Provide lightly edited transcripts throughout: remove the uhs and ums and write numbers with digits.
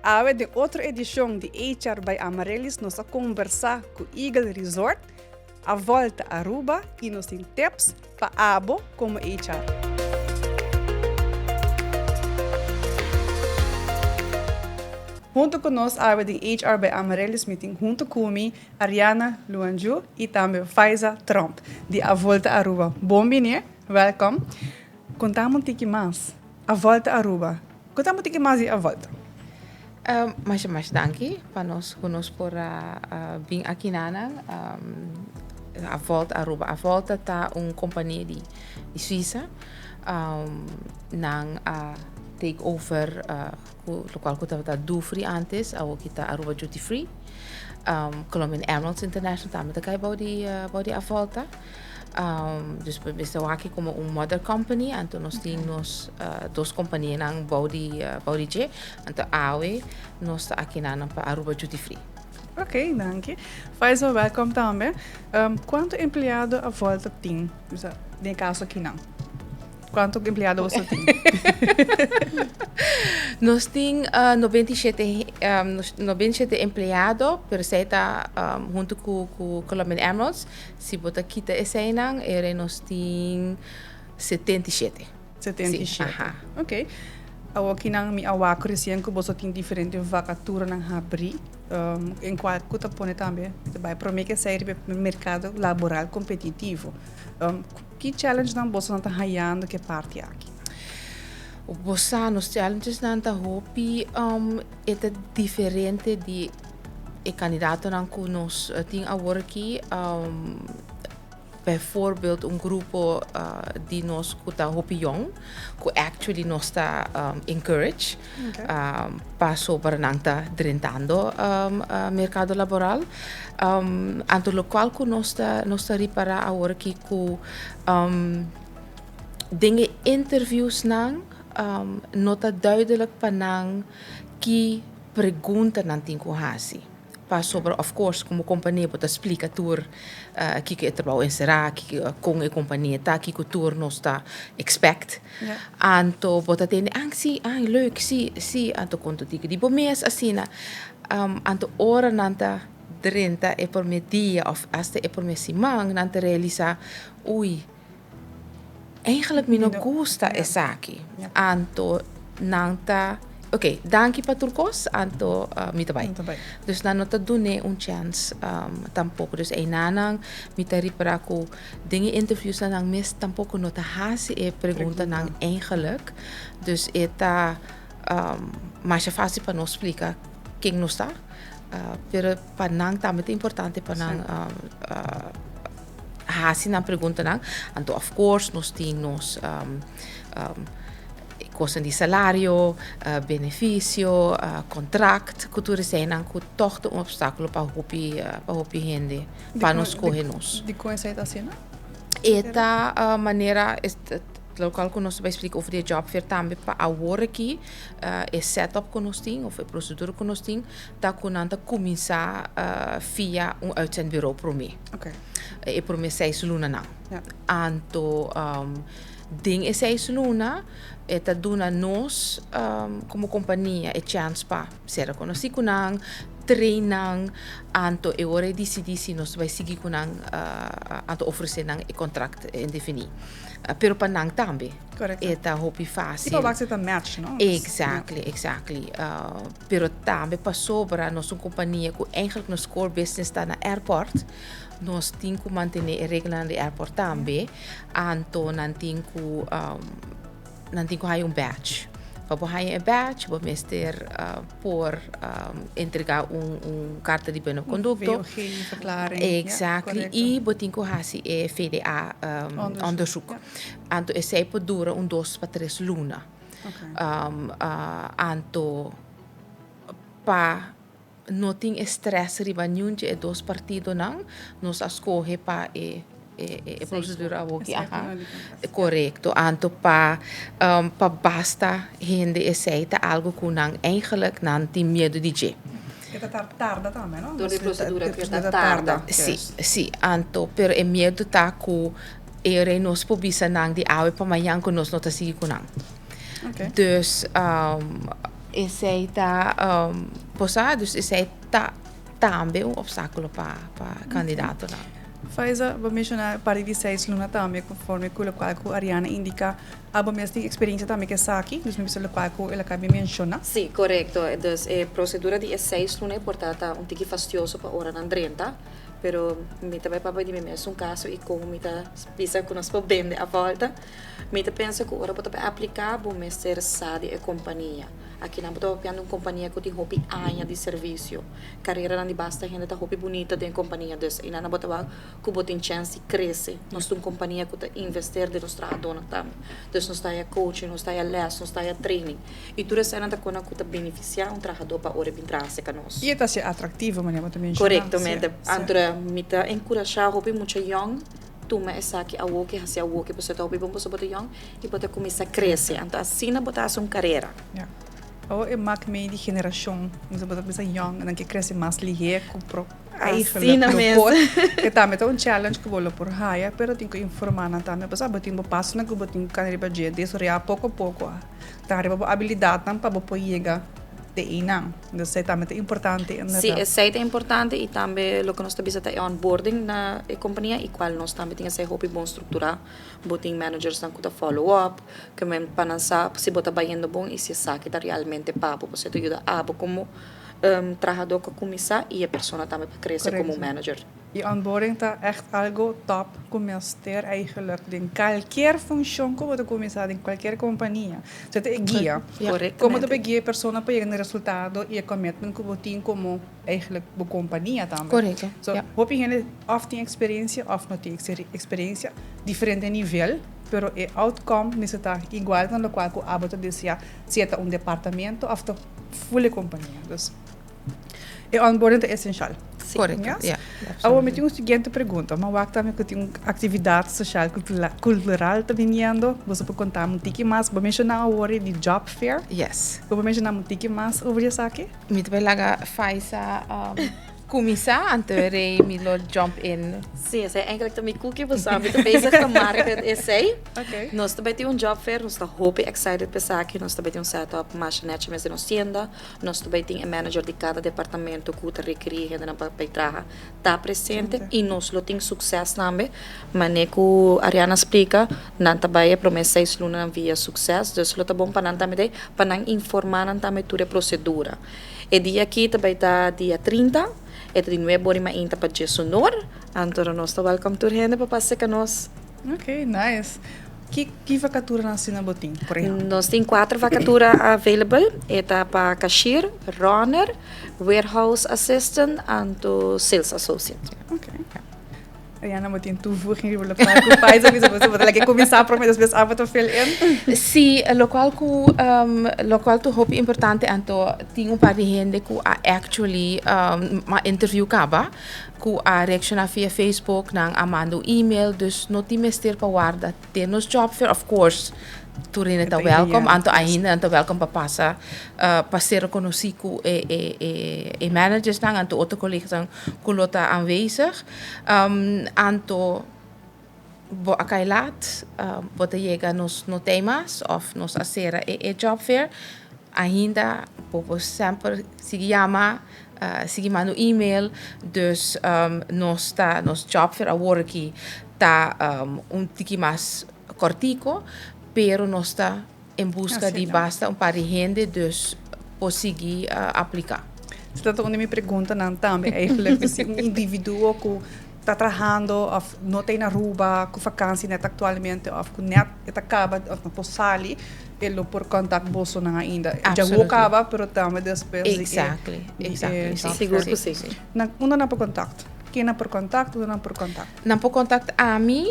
ave de outra edição de HR by Amarelys, nós vamos conversar com o Eagle Resort, a volta a Aruba e nós temos tips para abo como HR. Junto com nós, a de HR by Amarelys, meeting junto comigo, Ariana Luanju e também Faiza Trump, de A Volta a Aruba. Bom dia, welcome. Contamos um pouquinho mais. A Volta a Aruba. Contamos um pouquinho mais de A Volta. Mas danke para nós por vir aqui na A Volta a Aruba. A Volta tá companhia de Suíça nang take over local que estava duty free antes, ao que tá Aruba duty free. Colombian Amarelys International também tá kai body A Volta. Dus we zijn aqui como mother company, então nós temos duas companhias nang body J, então AOE nós está aqui na Aruba duty free. Ok, danke. Faiza, welcome também. Quanto empregado a volta tem? Nem caso aqui não. Quanto empregado você tem? Nós temos 97 empregados, pero você está junto com Colombian Amarelys. Se você quita esse ano, nós temos 77. 77. Ok. Aqui na minha awak recém que você tem diferentes vacaturas na abrir. Em qual que você põe também, vai prometer que sair no mercado laboral competitivo. Que challenge não você não está ganhando que parte aqui? Nos challenges não está hopi é diferente de candidato não que nós temos agora aqui. Bijvoorbeeld grupo die nós que está hopi young, que actually nós está encourage para sobre não está drentando mercado laboral. Anto local que nós está reparar agora aqui que dingen interviews não nota duidelijk panang que pergunta não tem com hasi. Pas sobre, of course, como companhia pode explicar tour que é trabalho em será, que com a companhia tá, que o tour nós está expect. Anto pode ter sim, leuk, sim, anto quanto digo de bom mês assim na, anto hora nanta drenta é por me dia of aste é por me simang nanta realizar, ui, eigenlijk me não gusta essa aqui. Anto nanta ok, danke para turcos, anto mita bay. Dus na nota dune chance tampouco. Dus nanang mita ripara ko dingen interviews na nang mis tampouco nota hasi pergunta nang eigenlijk. Dus eta mais fácil para nós explicar quem nós está. Pero para nang também é importante para nang hasi na pergunta nang. Anto of course nós temos kosten die salario, beneficio, contract, cultura zijn dan toch de obstakel para hopi gente, para nos cogernos. De coincidência assim, Esta maneira local que nós vai explicar over de job fair também para agora aqui é setup que nós temos, ou é procedura que nós temos, tá com nanta começar via uitzendbureau para mim. Ok. E para mim 6 luna não. Anto ding é 6 luna eta duna nós como companhia é chance para ser conhecido nang treinang anto e ora decidi se nós vai seguir com nang anto oferecer nang e contract indefinido. Pero para nang também. Correct. Eta hopi fácil. Tipo vai ser um match, não? Exactly. Pero também para sobra nós companhia que eigenlijk nos core business está na airport. Nós temos que manter a regra no airport também. Anto não temos que ter badge. Para ter badge, vamos ter por entregar carta de bom conduto. Verklaring. Exactly. E vamos ter que fazer FDA onderzoek. Anto esse pode durar 2 para 3 luna. Anto para não tem estresse riba nenhum de 2 partidos não, nós escolhe para procedura aqui, correto. Anto para basta gente aceita algo que não eigenlijk não tem medo de je. Tarda também, não? Toda a procedura que está tarda. Sim, anto pero é medo tá que nós pobisa não de awe para amanhã que nós não tá seguir com não. Dus esse tá dus esse tá também obstáculo para candidato lá. Faiza, vou mencionar para de 6 lunas também, conforme com o qual a Ariana indica, a minha experiência também que é aqui, dus me pelo qual ela acaba de mencionar. Sim, correto. Dus procedura de 6 lunes, portanto, tique fastidioso para hora na 30. Pero mi também para de mim é um caso e como mi tá pisa com nós bem a volta, mi tá pensa que ora pode aplicar bom mestre sadi e companhia. Aqui não pode piano uma companhia que tem hobby anos de serviço. Carreira não basta gente tá hobby bonita de companhia, dus e não pode que botem chance de crescer. Nós temos companhia que tá investir de nossa dona também. Dus nós tá a coaching, nós tá a les, nós tá a training. E tudo isso não tá com que tá beneficiar trabalhador para hora bem trazer com nós. E está ser atrativo, mas não também mencionar. Corretamente. Antra mi tá encorajar hobby muito young. Tu me essa que a work, hasi a work, você tá hobby bom para botar young e pode começar a crescer. Então assim na botar uma carreira. Ja. É mais meio de geração, nós vamos pensar young, en dan cresce mais ligeiro com pro Assim mesmo. Que também é um challenge que vou por raia, pero tenho que informar na também, para saber tempo passo na que vou ter que candidatar dia, desde real pouco a pouco, tá arriba habilidade tam para poder chegar de inang. Dus é também importante. Sim, isso é importante e também o que nós estamos fazendo é onboarding na companhia e qual nós também temos essa hobby bom estruturar, botem managers na que follow up, que me panansa se bota baiando bom e se sabe que está realmente papo, você te ajuda a como trabalhador que começar e a pessoa também para crescer como manager. E onboarding está echt algo top começar eigenlijk in qualquer função que você começar em qualquer companhia. Você tem guia. Como você guia a pessoa para chegar no resultado e o commitment que você tem como eigenlijk a companhia também. Correto. So, hoop je of tem experiência, of não tem experiência, diferente nível, pero o outcome necessita igual no qual que o hábito deseja, se é um departamento ou a full companhia. Dus, o onboarding é essencial. Correto. Yes? Agora, me tenho a seguinte pergunta. Mas eu também que tem uma atividade social cultural também vindo. Você pode contar um pouquinho mais. Vou mencionar agora de job fair. Yes. Vou mencionar um pouquinho mais sobre isso aqui. Me também laga faz a começar antes me lo jump in. Sim, essa é eigenlijk também cookie, você sabe, tu bezig com marca esse. Ok. Nós também temos job fair, nós estamos super excited para aqui, nós também temos setup mais net mesmo na tienda, nós também temos um manager de cada departamento que está requerir gente para trabalhar, está presente e nós lo temos sucesso também, mas nem que a Ariana explica, não também é promessa 6 lunas via sucesso, então lo tá bom para não também para não informar também toda a procedura. E dia aqui também está dia 30. Ito di nuevo rin mainta pa Sonor. Antoro nós tá welcome to gente para passar com nós. Ok, nice. Que vacatura nós temos na botim, por exemplo? Nós temos 4 vacaturas available. Eta para cashier, runner, warehouse assistant and sales associate. Ok. Ariana, moet je een toevoeging willen maken? Faz a visão, você vai começar para mim, depois a te fill in. Sim, lo qual tu hopi importante anto tinha um par de gente que actually ma interview kaba ku a reaction via Facebook nang amando email dus no ti mester pa guarda tenos job fair of course Turin está welcome, anto ainda anto welcome para passar passeer conosco e managers nang anto outro collega's nang kulota aanwezig, anto bo akailat bota llega nos temas of nos acera e job fair ainda povo sempre sige llama sige mando email dus nos job fair agora aqui tá tiki mais cortico pero nós está em busca de basta par de gente, dus conseguir aplicar. Você está onde me pergunta também, eigenlijk, se indivíduo que está trabalhando, ou não tem na Aruba, com vacância net atualmente, ou que net acaba, ou não pode sair, ele por contato bolso não ainda. Já vou acabar, pero também depois. Exactly. Seguro que sim. Não dá para contato. Quem não por contato, não por contato. Não por contato a mim,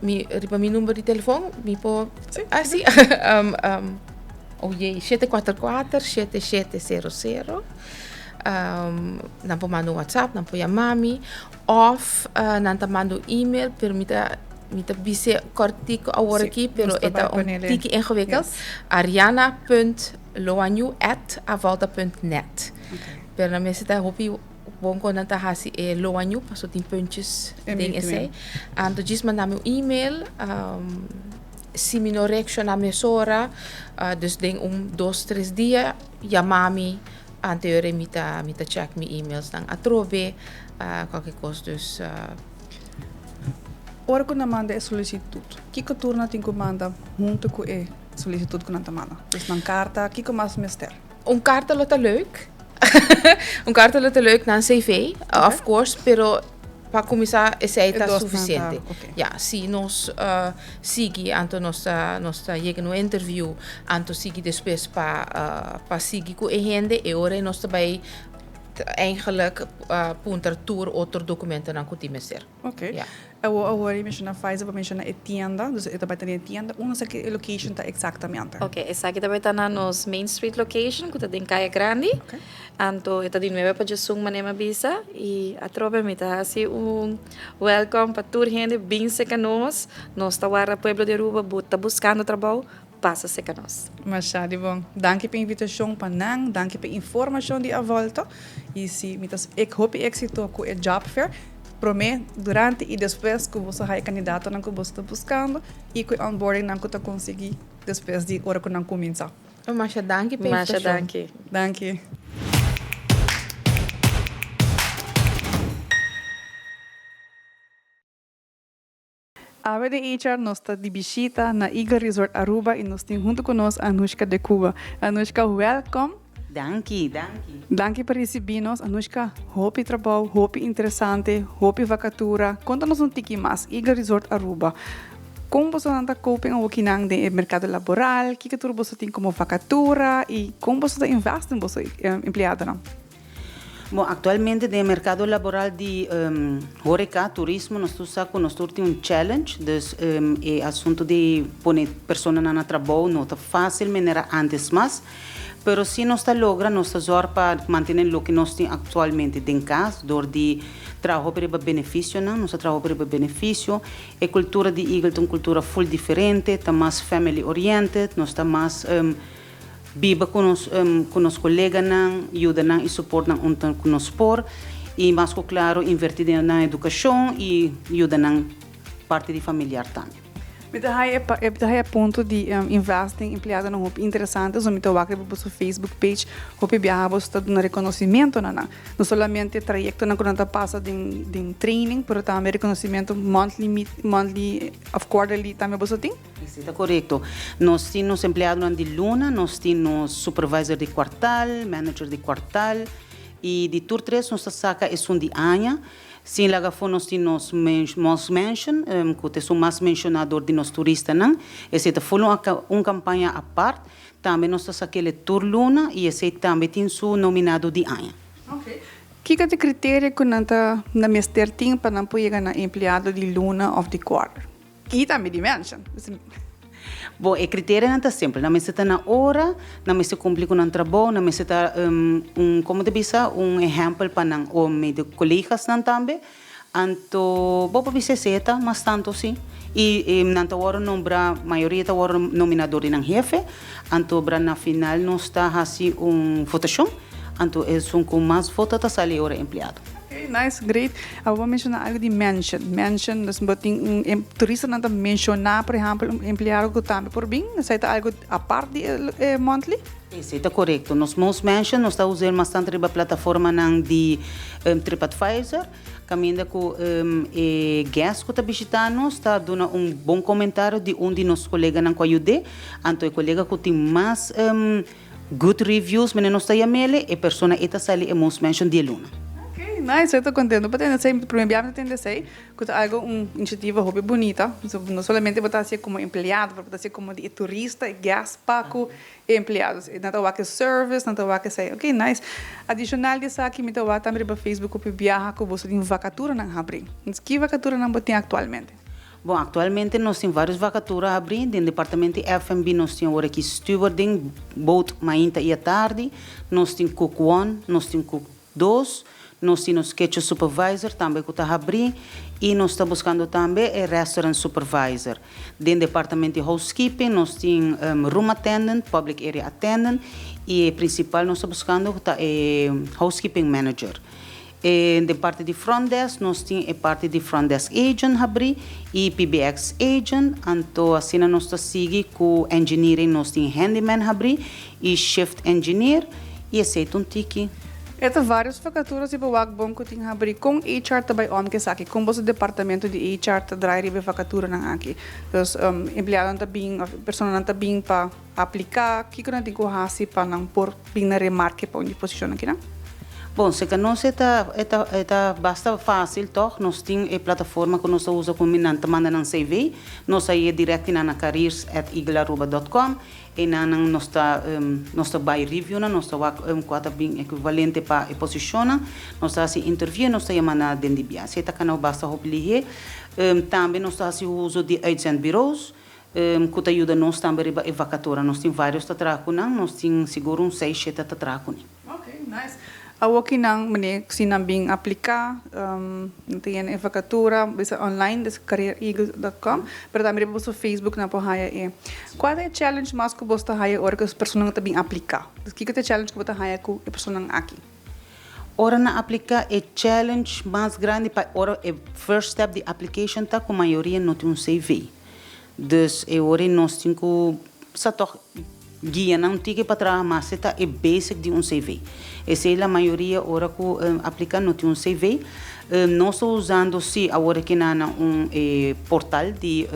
mi número de telefone, mi po, sim. Oh jee, 744-7700. Não por mandar WhatsApp, não por chamar-me, of não por mandar e-mail, permita bise cortico agora aqui, pero é tique ingewikkeld. ariana.loanyu@avalta.net. Pero na mesa tá hopi bom quando tá hasi loanyu, passou tem pontos ding esse. Ando diz mandar meu e-mail se me não reacciona a mesora, dus den 2, 3 dias, chamar-me, anterior me check me e-mails dan atrobe, qualquer coisa, dus... Ora que manda é solicitude. Que turno tem que mandar junto com a solicitude que não manda? Dus na carta, que mais mister? Carta lota leuk. Carta lota leuk na CV, of course, pero para começar essa é suficiente. Okay. Ja, se nós seguir anto nossa chega no interview, anto seguir depois para seguir com a gente, e ora nós também eigenlijk punter tour outro documento não conseguimos ser. Ok. Ja. Agora menciona faz, para mencionar a tienda, dus eu também tenho a tienda, onde é que a location está exatamente? Ok, essa aqui também está na nos Main Street location, que está em Caia Grande. Okay. Anto, está de nuevo para Jesung Manema Bisa. E a tropa me está assim welcome para tour gente, bem seca nós. Nós está agora Pueblo de Aruba, está buscando trabalho, passa seca nós. Machado bom. Dank pela invitação para nang, dank pela informação de a volta. E se ik hoop êxito com o job fair. Prometo, durante e depois que você é candidato que você está buscando e que o onboarding não está conseguir depois de hora que não começa. Masha, danke pela Masha, invitação. danke. Danke. A HR nos está de visita na Eagle Resort Aruba e nos tem junto conosco a Anushka de Cuba. Anushka, welcome. Danke. Danke por receber-nos. Anushka, hope trabalho, hope interessante, hope vacatura. Conta-nos tiki mais. Eagle Resort Aruba. Como você anda coping o que não de mercado laboral? Que tudo você tem como vacatura? E como você investe em você empregado? Bom, atualmente no mercado laboral de horeca, turismo, nós temos um challenge, dus é assunto de pôr pessoas na trabalho, não é fácil, maneira antes mais. Pero se nós logra, nós para manter o que nós temos atualmente em casa, dor de trabalho para benefício, nós trabalhamos para benefício. A cultura de Eagle é uma cultura full diferente, está mais family oriented, nós está mais viva com os colegas, ajuda e suporta com nós por e mais claro invertir na educação e ajuda na parte de familiar também. Met de ponto de investing empregado não é interessante, so met wakker op sua Facebook page, hope viajamos está dando reconhecimento não somente trajecto na quando passa de training, pero também reconhecimento monthly of quarterly também você tem? Isso está correto. Nós temos empregados de luna, nós temos supervisor de quartal, manager de quartal e de tour 3 nós saca é de ano. Sim, lá fora nós temos mention, que é o mais mencionador de nós turistas, não? Esse foi uma campanha à parte. Também nós temos aquele tour luna e esse também tem o nominado de ano. Ok. Que é o critério que na mester tem para não poder ganhar empregado de luna ou de quarter? E também de mention. Bom, o critério não está sempre. Não está na hora, não está cumprir com o trabalho, não está como te diz, exemplo para os colegas também. Então, vou para você mas tanto sim. E na hora não a maioria da hora nominador de jefe, então na final não está assim votação, então é com mais votos está sair hora empregado. Okay, nice, great. Eu vou mencionar algo de mention. Mention, dus boting turista não mencionar, por exemplo, empregado que também por bem, isso é algo a parte de monthly? Isso está correto. Nós mention, nós estamos usando bastante a plataforma de TripAdvisor, caminha com guest que está visitando, está dando bom comentário de de nossos colegas que ajudam, então o colega que tem mais good reviews, mas nós está chamando, a pessoa está saindo e nós mention de luna. Nice, eu estou contente. Para sempre, primeiro, tem que ser que é algo iniciativa hobby bonita. Não somente botar assim como empregado, botar assim como de turista, guest, paco, empregados. Não é que service, não é que sei. Ok, nice. Adicional disso aqui, me estou também para Facebook, para viajar com você de vacatura não abrir. Que vacatura não tem atualmente? Bom, atualmente nós temos várias vacaturas a abrir. No departamento de F&B nós temos agora aqui stewarding, boat manhã e à tarde. Nós temos cook 1, nós temos cook 2. Nós temos kitchen supervisor também que está a abrir e nós estamos buscando também restaurant supervisor. Dentro do departamento de housekeeping, nós temos room attendant, public area attendant e principal nós estamos buscando housekeeping manager. De parte de front desk, nós temos a parte de front desk agent abrir e PBX agent. Então, assim nós seguimos com engineering, nós temos handyman abrir e shift engineer e aceita tiki. Ito várias vacaturas iba wag bom ko ting habri kung HR tabay om ke saki kung bosa departamento de HR ta dry ribe vakatura nang aki. Dus empleyado ta bing persona nanta bing pa aplicar kiko na ting ko hasi pa nang por bing na remarque pa undi posisyon aqui na. Bom, se que nós é basta fácil, toch? Nós temos a plataforma que nós usamos como minanta manda nang CV, nós aí direto na careers@eaglearuba.com e nós tá by review na nós tá quatro bem equivalente para a posição, nós tá se interview, nós tá chamando dentro de bia. Se tá canal basta hoplihe, também nós tá se uso de uitzendbureaus. Que ajuda nós também a vacatura. Nós temos vários tatracos, nós temos seguro 6, 7 tatracos. Okay, nice. Awaki nang mani sinambing aplicar, tem a vacatura, bisa online, des careereagle.com, pero também po sa Facebook na po haya e. Qual é o challenge mas ko bosta haya ora que as pessoas não tabing aplicar? Des kika te challenge ko bota haya ko e pessoa nang aqui. Ora na aplicar é challenge mais grande para ora é first step de application tá com maioria não tem CV. Dus é ora nós temos sa toch guia não tem para trabalhar mas está é basic de CV. Essa é a maioria ora que aplica não tem CV. Nós estamos usando sim agora que na portal de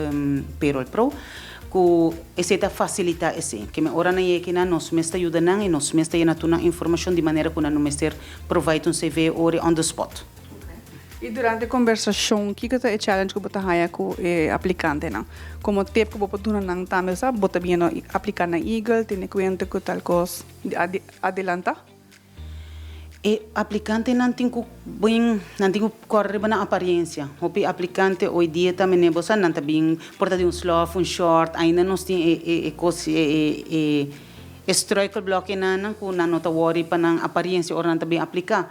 Payroll Pro que essa facilita esse que ora na é que na nós mesmo ajuda não e nós mesmo na tuna informação de maneira que não mesmo provide CV ora on the spot. E durante a conversação, o que é o challenge que você tem com o aplicante? Como tempo que você tem nang também, sabe? Você bem aplicar na Eagle, tem cuenta com tal coisa adelanta? E aplicante não tem que correr na aparência. O aplicante hoje dia também é você não tá bem porta de slow, short, ainda nós tem coisa striker block na com na nota worry para na aparência ou não tá bem aplicar.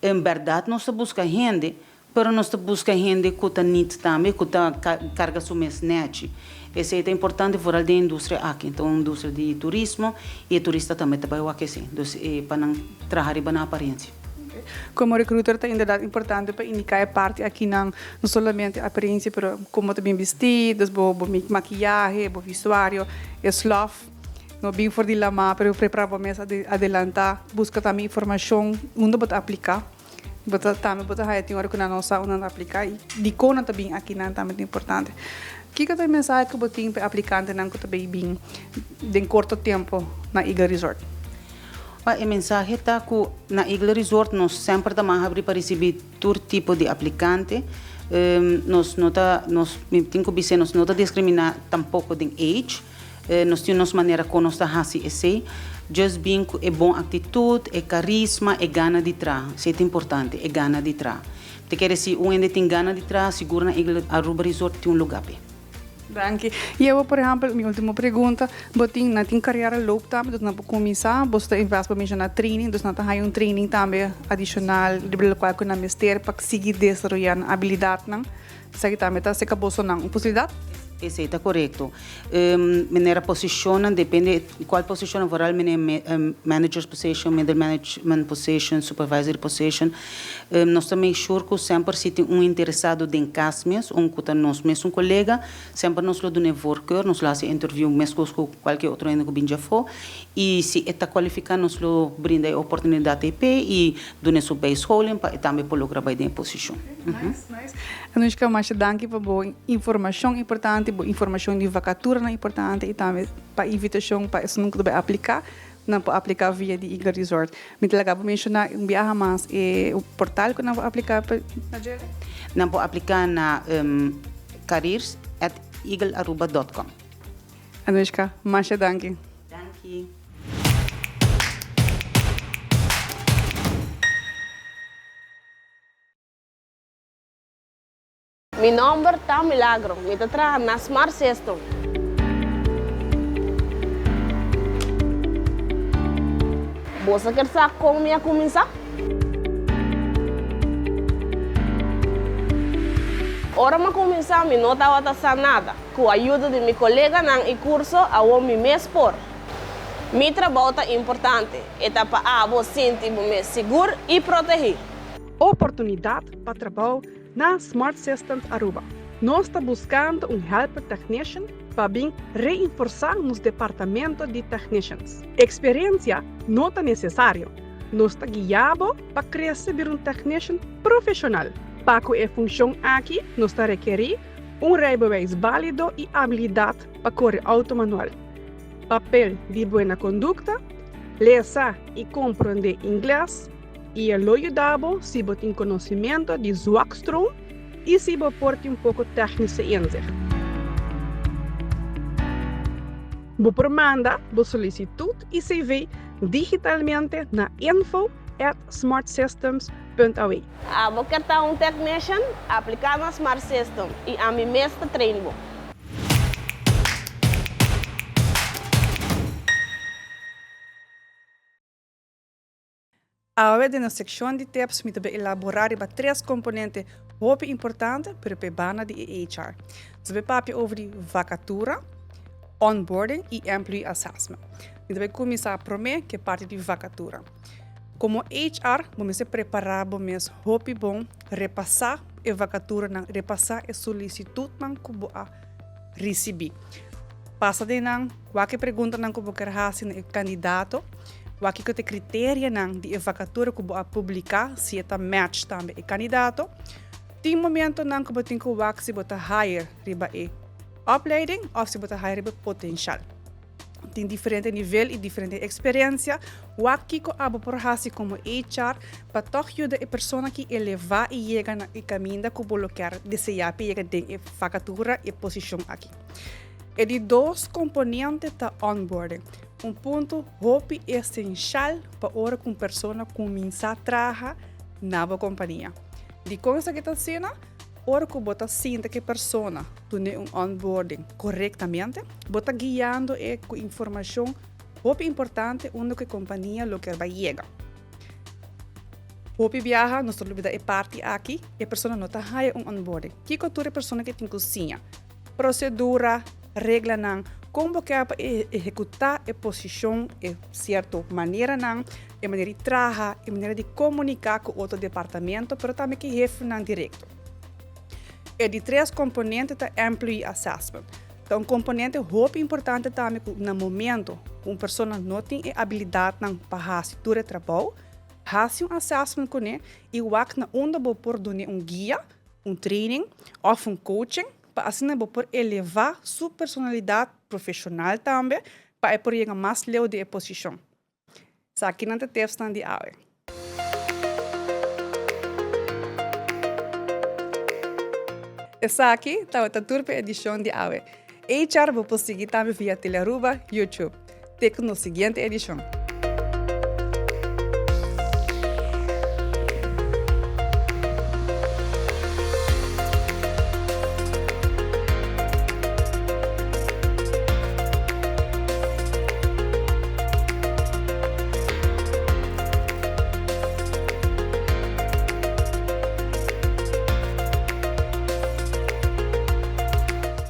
Em verdade, nós buscamos gente, mas nós buscamos gente que está nit também, que está carga sumesnet. Isso é importante fora da indústria aqui. Então, a indústria de turismo e turista também trabalham aqui, sim. Então, para não trabalhar na aparência. Como recruiter, é ainda importante para indicar a parte aqui não somente a aparência, mas como também vestidos, maquiagem, vestuário, slof. No bem for de lama, pero prepara para mesa adelantar, busca também informação onde você aplicar. Você também você vai ter hora que não sabe onde aplicar e de como também aqui não também é importante. Que é a mensagem que você tem para aplicante não que também bem em curto tempo na Eagle Resort? A mensagem está que na Eagle Resort nós sempre estamos abrir para receber todo tipo de aplicante. Nós não está discriminar tampouco de age. Nós temos maneira como nós está fazendo isso. Just being é boa atitude, é carisma, é gana de trás. Isso é importante, é gana de trás. Te quer dizer, ainda tem gana de trás, seguro na Eagle Aruba Resort tem lugar. Danke. E eu, por exemplo, minha última pergunta, você na tem carreira loop também, então não começar, você investe para na training, então não tem training também adicional, de qual que na mestre para seguir desenvolvendo habilidade não. Sei também tá se acabou sonando possibilidade. Isso está correto. Maneira posiciona, depende de qual posição, varal manager's position, middle management position, supervisory position. Nós também sure que sempre se tem interessado em casmes, que nós mesmo colega, sempre nós lo done worker, nós lá se interview mesmo com qualquer outro ainda que binja for, e se está qualificado, nós lo brinda a oportunidade EP e done su base holding para também pelo trabalho em posição. Nice. Nós queremos danke para boa informação importante, boa informação de vacatura na importante e também para invitação para isso nunca deve aplicar, não pode aplicar via de Eagle Resort. Me talaga para mencionar viaja mais o portal que não pode aplicar para não pode aplicar na careers@eaglearuba.com. Anushka, mais danke. Danke. Mi nombre está Milagro, me trabajo en Smart System. ¿Você quer saber como eu começar? Ora eu começar, me não estava a nada. Com a ajuda de meu colega no curso, eu me expor. Meu trabalho é importante, é para você sentir-me seguro e protegido. Oportunidade para trabalho na Smart Systems Aruba. Nós estamos buscando helper technician para bem reforçar nos departamentos de technicians. Experiência não é necessário. Nós estamos guiados para receber technician profissional. Para que a função aqui, nós requerir rijbewijs válido e habilidade para correr auto manual. Papel de boa conduta, ler e compreender inglês e é ayudado se você tem conhecimento de zwakstrom e se você porta pouco técnica inzicht. Você manda a solicitude e CV digitalmente na info@smartsystems.aw. Você quer estar technician, aplicar na Smart System e a mim mesmo treino. Agora, na seção de tips, me também elaborar para 3 componentes muito importantes para a bana de HR. Nós vamos over de vacatura, onboarding e employee assessment. Nós vamos começar a primeiro que é parte de vacatura. Como HR, vamos se preparar para mes muito bom repassar a vacatura, repassar a solicitude que você receber. Passa de qualquer pergunta que você quer fazer no candidato. Waki que te criteria de vacatura que você publicar se é match também o candidato. Tem momento que você tem que ver se você hire riba e opleiding ou se você hire riba potencial. Tem diferente nível e diferente experiência. Waki que abo por hasi como HR para toch ajuda a pessoa que eleva e chega na caminho que você quer desejar para chegar de vacatura e posição aqui. E de 2 componentes da onboarding. Ponto muito essencial para a hora que uma pessoa começa a trabalhar na companhia. De coisa que está sendo, hora que você sente que a pessoa tem onboarding corretamente, você guiando com informação muito importante onde a companhia quer chegar. Hopi viaja, nós temos a parte aqui, e a pessoa não está onboarding. Que cultura a pessoa que tem cozinha? Procedura, regra não, como que é executar a posição de certa maneira não, a maneira de trabalhar, a maneira de comunicar com outro departamento, mas também que jefe não direto. E de 3 componentes da employee assessment. Então, componente muito importante também no momento uma pessoa não tem habilidade para fazer o trabalho, fazer assessment com ele e o que na onda por dar guia, training ou coaching, para assim por elevar sua personalidade profissional também, para por chegar mais leu de posição. Isso aqui não tem stand de aula. Essa aqui está a turpa edição de aula. HR vou seguir também via Telearuba, YouTube. Até na seguinte edição.